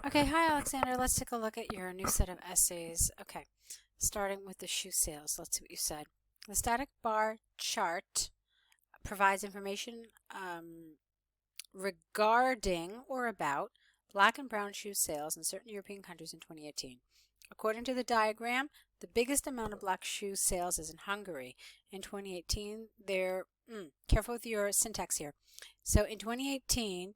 Okay, hi Alexander. Let's take a look at your new set of essays. Okay, starting with the shoe sales. Let's see what you said. The static bar chart provides information regarding or about black and brown shoe sales in certain European countries in 2018. According to the diagram, the biggest amount of black shoe sales is in Hungary. In 2018, careful with your syntax here. So in 2018,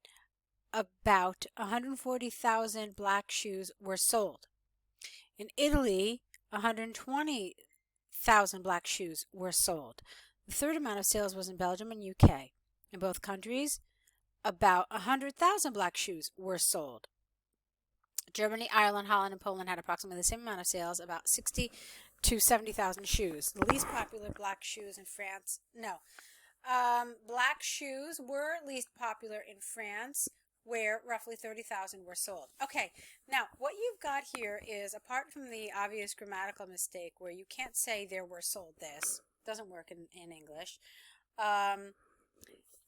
about 140,000 black shoes were sold. In Italy, 120,000 black shoes were sold. The third amount of sales was in Belgium and UK. In both countries, about 100,000 black shoes were sold. Germany, Ireland, Holland, and Poland had approximately the same amount of sales, about 60 to 70,000 shoes. The least popular black shoes in France, black shoes were least popular in France, where roughly 30,000 were sold. Okay, now what you've got here is, apart from the obvious grammatical mistake where you can't say there were sold this, doesn't work in English,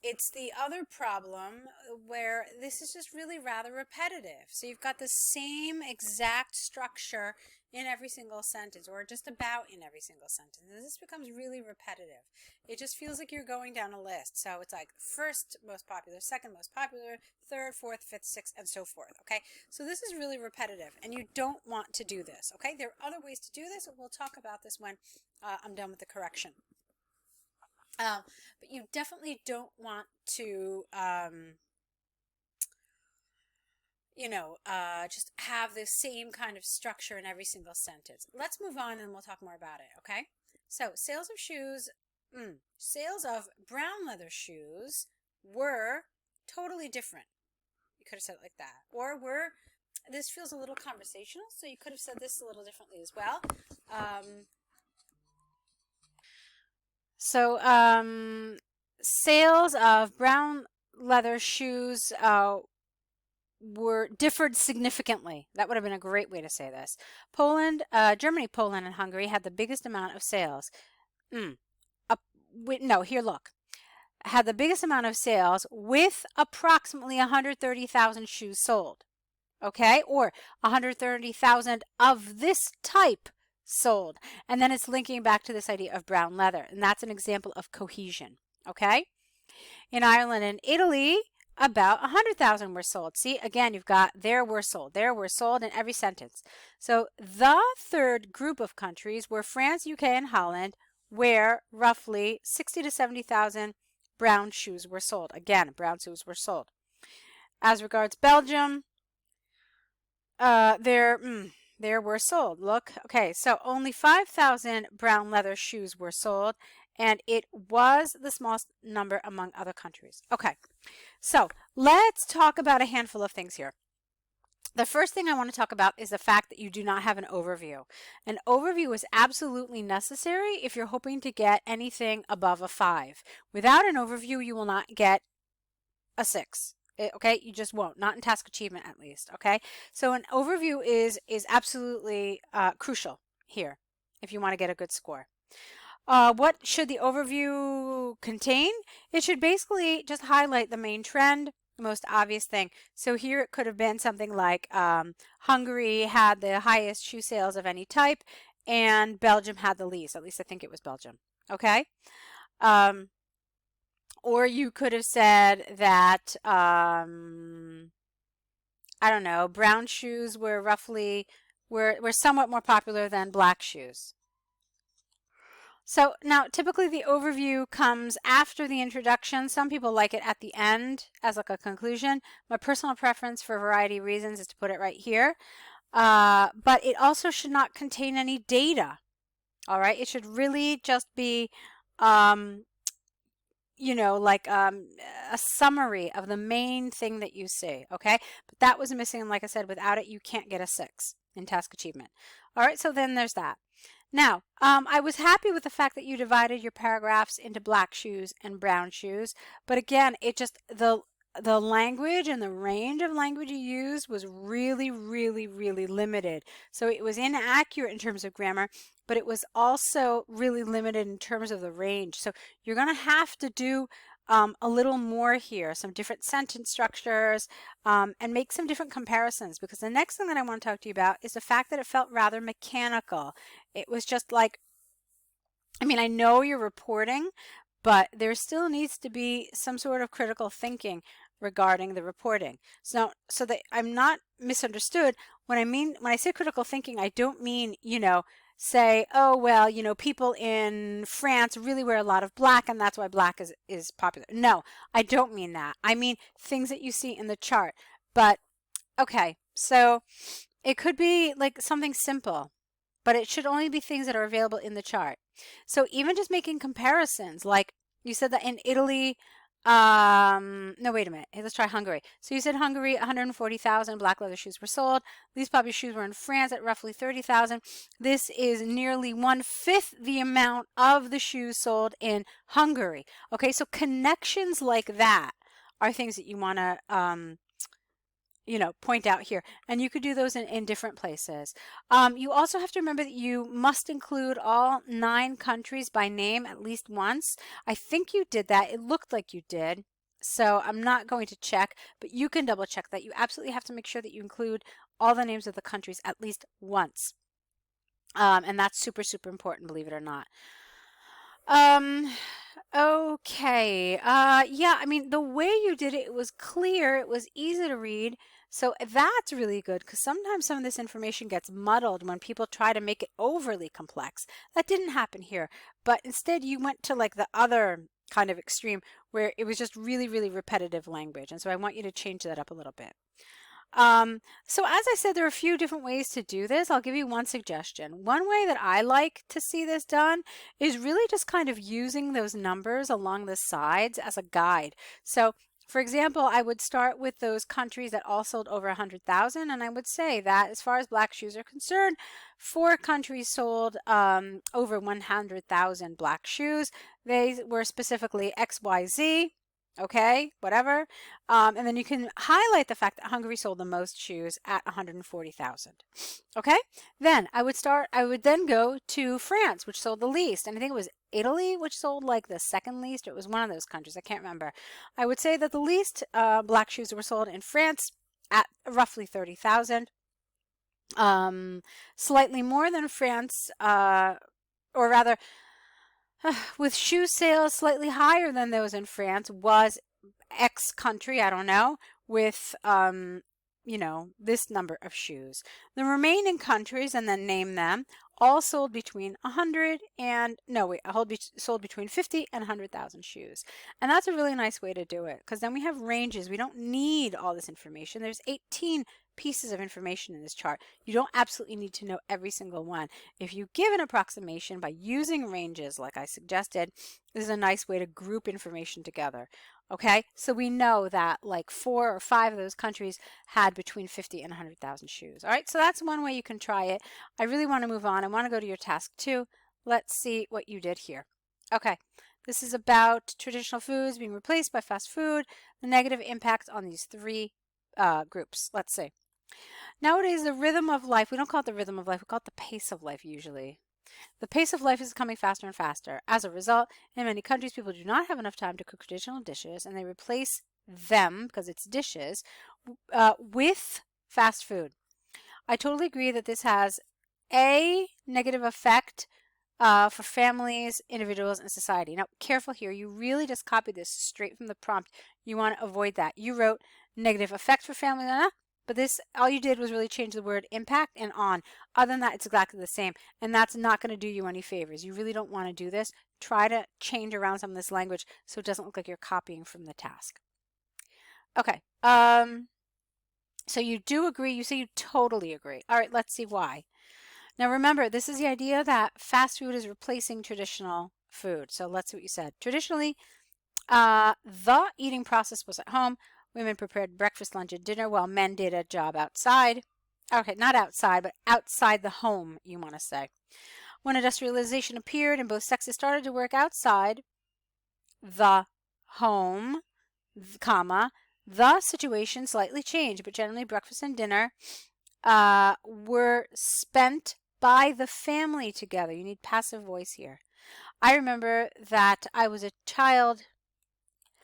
it's the other problem where this is just really rather repetitive. So you've got the same exact structure in every single sentence, or just about in every single sentence. And this becomes really repetitive. It just feels like you're going down a list. So it's like first most popular, second most popular, third, fourth, fifth, sixth, and so forth. Okay, so this is really repetitive, and you don't want to do this. Okay, there are other ways to do this, and we'll talk about this when I'm done with the correction. But you definitely don't want to, just have the same kind of structure in every single sentence. Let's move on and we'll talk more about it, okay? So, sales of brown leather shoes were totally different. You could have said it like that. Or this feels a little conversational, so you could have said this a little differently as well. Sales of brown leather shoes differed significantly. That would have been a great way to say this. Germany, Poland, and Hungary had the biggest amount of sales. Look. Had the biggest amount of sales with approximately 130,000 shoes sold. Okay? Or 130,000 of this type sold. And then it's linking back to this idea of brown leather. And that's an example of cohesion. Okay? In Ireland and Italy, about 100,000 were sold. See, again, you've got there were sold in every sentence. So the third group of countries were France, UK, and Holland, where roughly 60 to 70,000 brown shoes were sold. Again, brown shoes were sold. As regards Belgium, there were sold. Look, okay, so only 5,000 brown leather shoes were sold, and it was the smallest number among other countries. Okay, so let's talk about a handful of things here. The first thing I want to talk about is the fact that you do not have an overview. An overview is absolutely necessary if you're hoping to get anything above a 5. Without an overview, you will not get a 6. Okay, you just won't, not in task achievement at least. Okay, so an overview is absolutely crucial here if you want to get a good score. What should the overview contain? It should basically just highlight the main trend, the most obvious thing. So here it could have been something like Hungary had the highest shoe sales of any type, and Belgium had the least. At least I think it was Belgium. Okay. Or you could have said that, I don't know, brown shoes were were somewhat more popular than black shoes. So now typically the overview comes after the introduction. Some people like it at the end as like a conclusion. My personal preference for a variety of reasons is to put it right here. But it also should not contain any data. All right, it should really just be a summary of the main thing that you see, okay? But that was missing, and like I said, without it, you can't get a 6 in task achievement. All right, so then there's that. Now, I was happy with the fact that you divided your paragraphs into black shoes and brown shoes, but again, the language and the range of language you used was really, really, really limited. So it was inaccurate in terms of grammar, but it was also really limited in terms of the range. So you're going to have to do a little more here, some different sentence structures, and make some different comparisons, because the next thing that I want to talk to you about is the fact that it felt rather mechanical. It was just like, I mean, I know you're reporting, but there still needs to be some sort of critical thinking regarding the reporting. So that I'm not misunderstood, when I say critical thinking, I don't mean, say, oh, well, people in France really wear a lot of black and that's why black is popular. No, I don't mean that. I mean things that you see in the chart. But okay, so it could be like something simple, but it should only be things that are available in the chart. So even just making comparisons, like you said that in Italy, no, wait a minute. Hey, let's try Hungary. So you said Hungary, 140,000 black leather shoes were sold. These popular shoes were in France at roughly 30,000. This is nearly 1/5 the amount of the shoes sold in Hungary. Okay, so connections like that are things that you want to point out here. And you could do those in different places. You also have to remember that you must include all 9 countries by name at least once. I think you did that. It looked like you did. So I'm not going to check, but you can double check that. You absolutely have to make sure that you include all the names of the countries at least once. And that's super, super important, believe it or not. Okay. Yeah, I mean, the way you did it, it was clear, it was easy to read. So that's really good, because sometimes some of this information gets muddled when people try to make it overly complex. That didn't happen here, but instead you went to like the other kind of extreme where it was just really, really repetitive language. And so I want you to change that up a little bit. So as I said, there are a few different ways to do this. I'll give you one suggestion. One way that I like to see this done is really just kind of using those numbers along the sides as a guide. So for example, I would start with those countries that all sold over 100,000, and I would say that as far as black shoes are concerned, 4 countries sold over 100,000 black shoes. They were specifically XYZ. Okay, whatever. And then you can highlight the fact that Hungary sold the most shoes at 140,000. Okay, then I would then go to France, which sold the least. And I think it was Italy, which sold like the second least. It was one of those countries. I can't remember. I would say that the least black shoes were sold in France at roughly 30,000. Slightly more than France, or rather, with shoe sales slightly higher than those in France was X country, I don't know, with this number of shoes. The remaining countries, and then name them, all sold between 100 and sold between 50 and 100,000 shoes. And that's a really nice way to do it, because then we have ranges. We don't need all this information. There's 18 pieces of information in this chart. You don't absolutely need to know every single one. If you give an approximation by using ranges like I suggested, this is a nice way to group information together. Okay, so we know that like 4 or 5 of those countries had between 50 and 100,000 shoes. All right, so that's one way you can try it. I really want to move on. I want to go to your task 2. Let's see what you did here. Okay, this is about traditional foods being replaced by fast food, the negative impact on these 3 groups. Let's see. Nowadays, the rhythm of life, we don't call it the rhythm of life, we call it the pace of life usually. The pace of life is coming faster and faster. As a result, in many countries, people do not have enough time to cook traditional dishes, and they replace them, because it's dishes, with fast food. I totally agree that this has a negative effect for families, individuals, and society. Now, careful here. You really just copied this straight from the prompt. You want to avoid that. You wrote negative effect for families, but this, all you did was really change the word impact and on. Other than that, it's exactly the same. And that's not going to do you any favors. You really don't want to do this. Try to change around some of this language so it doesn't look like you're copying from the task. Okay. So you do agree. You say you totally agree. All right, let's see why. Now remember, this is the idea that fast food is replacing traditional food. So let's see what you said. Traditionally, the eating process was at home. Women prepared breakfast, lunch, and dinner while men did a job outside. Okay, not outside, but outside the home, you want to say. When industrialization appeared and both sexes started to work outside the home, comma, the situation slightly changed, but generally breakfast and dinner were spent by the family together. You need passive voice here. I remember that I was a child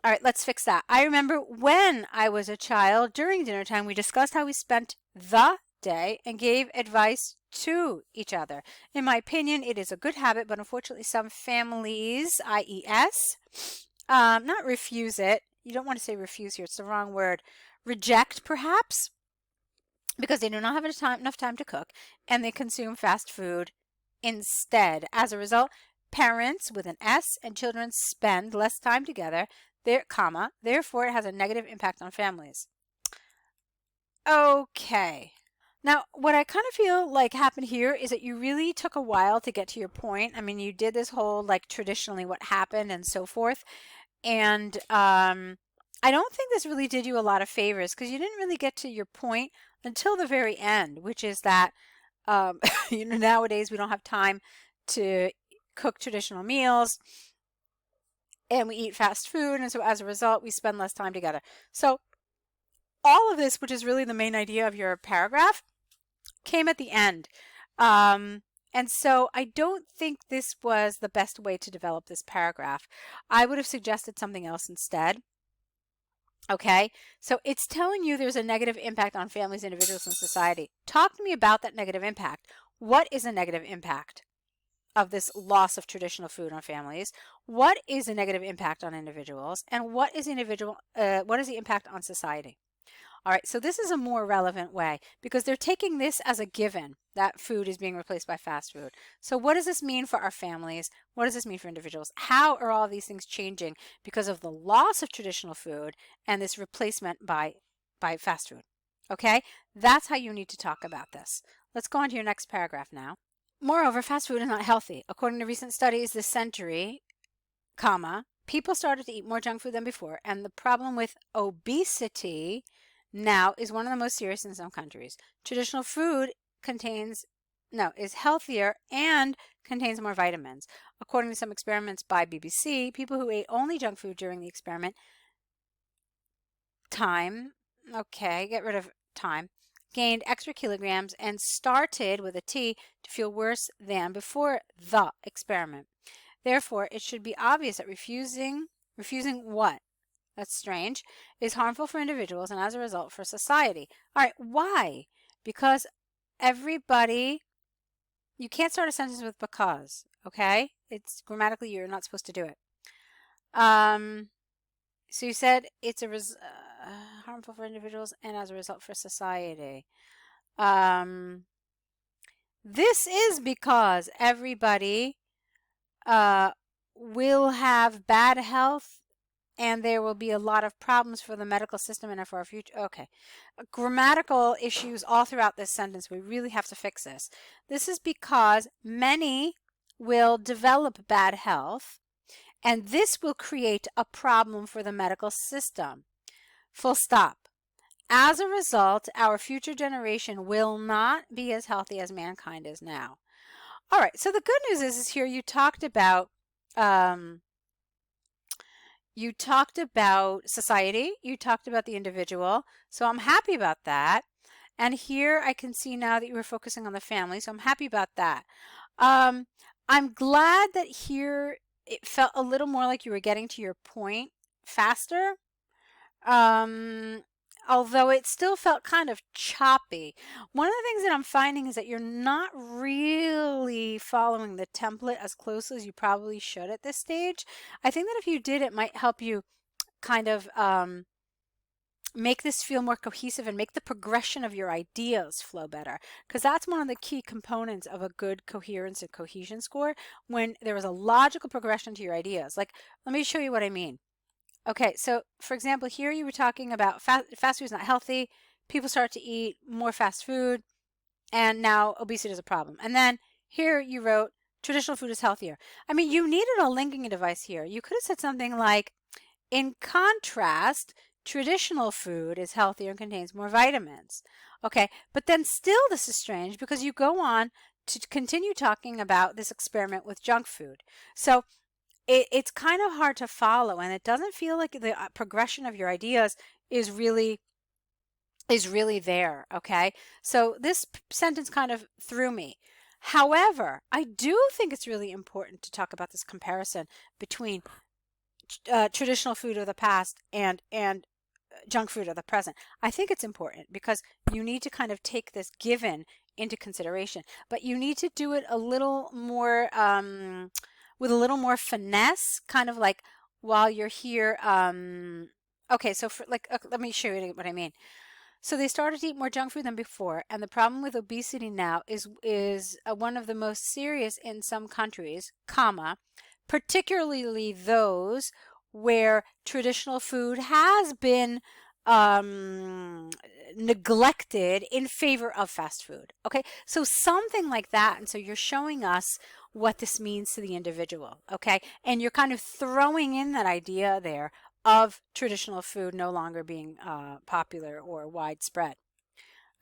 All right, let's fix that. I remember when I was a child, during dinner time, we discussed how we spent the day and gave advice to each other. In my opinion, it is a good habit, but unfortunately, some families, IES, not refuse it. You don't want to say refuse here, it's the wrong word. Reject, perhaps, because they do not have enough time to cook, and they consume fast food instead. As a result, parents with an S and children spend less time together, therefore it has a negative impact on families. Okay. Now, what I kind of feel like happened here is that you really took a while to get to your point. I mean, you did this whole like traditionally what happened and so forth. And I don't think this really did you a lot of favors because you didn't really get to your point until the very end, which is that nowadays we don't have time to cook traditional meals and we eat fast food, and so as a result we spend less time together. So all of this, which is really the main idea of your paragraph, came at the end. And so I don't think this was the best way to develop this paragraph. I would have suggested something else instead. Okay, so it's telling you there's a negative impact on families, individuals, and society. Talk to me about that negative impact. What is a negative impact of this loss of traditional food on families? What is a negative impact on individuals? And what is the impact on society? All right, so this is a more relevant way because they're taking this as a given that food is being replaced by fast food. So what does this mean for our families? What does this mean for individuals? How are all these things changing because of the loss of traditional food and this replacement by fast food? Okay, that's how you need to talk about this. Let's go on to your next paragraph now. Moreover, fast food is not healthy. According to recent studies this century, people started to eat more junk food than before, and the problem with obesity now is one of the most serious in some countries. Traditional food is healthier and contains more vitamins. According to some experiments by BBC, people who ate only junk food during the experiment get rid of time, gained extra kilograms and started with a T to feel worse than before the experiment. Therefore, it should be obvious that refusing what? That's strange, is harmful for individuals and as a result for society. All right, why? Because you can't start a sentence with because, okay? It's grammatically, you're not supposed to do it. So you said it's harmful for individuals and as a result for society. This is because everybody will have bad health and there will be a lot of problems for the medical system and for our future. Okay. Grammatical issues all throughout this sentence. We really have to fix this. This is because many will develop bad health, and this will create a problem for the medical system. Full stop. As a result, our future generation will not be as healthy as mankind is now. All right. So the good news is here you talked about society, you talked about the individual, so I'm happy about that. And here I can see now that you were focusing on the family, so I'm happy about that. I'm glad that here it felt a little more like you were getting to your point faster, although it still felt kind of choppy. One of the things that I'm finding is that you're not really following the template as closely as you probably should at this stage. I think that if you did, it might help you kind of make this feel more cohesive and make the progression of your ideas flow better, because that's one of the key components of a good coherence and cohesion score, when there is a logical progression to your ideas. Like, let me show you what I mean. Okay, so for example, here you were talking about fast food is not healthy. People start to eat more fast food, and now obesity is a problem. And then here you wrote traditional food is healthier. I mean, you needed a linking device here. You could have said something like, in contrast, traditional food is healthier and contains more vitamins. Okay, but then still this is strange because you go on to continue talking about this experiment with junk food. So it's kind of hard to follow, and it doesn't feel like the progression of your ideas is really there. Okay, so this sentence kind of threw me. However, I do think it's really important to talk about this comparison between traditional food of the past and junk food of the present. I think it's important because you need to kind of take this given into consideration, but you need to do it a little more with a little more finesse, kind of like while you're here. Okay, so for like, let me show you what I mean. So they started to eat more junk food than before, and the problem with obesity now is one of the most serious in some countries, comma, particularly those where traditional food has been um, neglected in favor of fast food. Okay, so something like that. And so you're showing us what this means to the individual. Okay, and you're kind of throwing in that idea there of traditional food no longer being popular or widespread.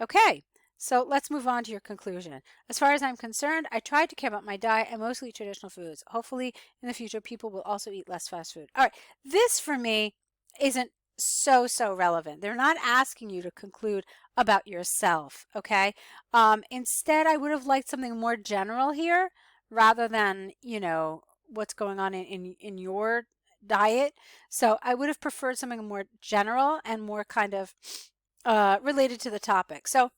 Okay, so let's move on to your conclusion. As far as I'm concerned, I tried to care about my diet and mostly traditional foods. Hopefully, in the future, people will also eat less fast food. All right, this for me isn't so relevant. They're not asking you to conclude about yourself, okay? Instead, I would have liked something more general here rather than, what's going on in your diet. So I would have preferred something more general and more kind of related to the topic. So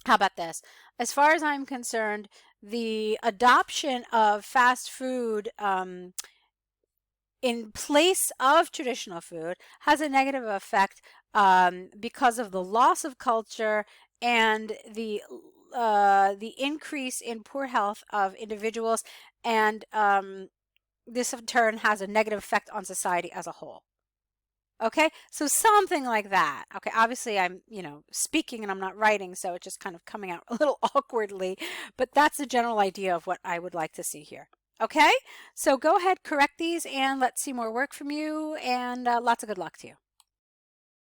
how about this? As far as I'm concerned, the adoption of fast food in place of traditional food has a negative effect because of the loss of culture and the increase in poor health of individuals, and this in turn has a negative effect on society as a whole. Okay, so something like that. Okay, obviously I'm, speaking and I'm not writing, so it's just kind of coming out a little awkwardly, but that's the general idea of what I would like to see here. Okay, so go ahead, correct these, and let's see more work from you, and lots of good luck to you.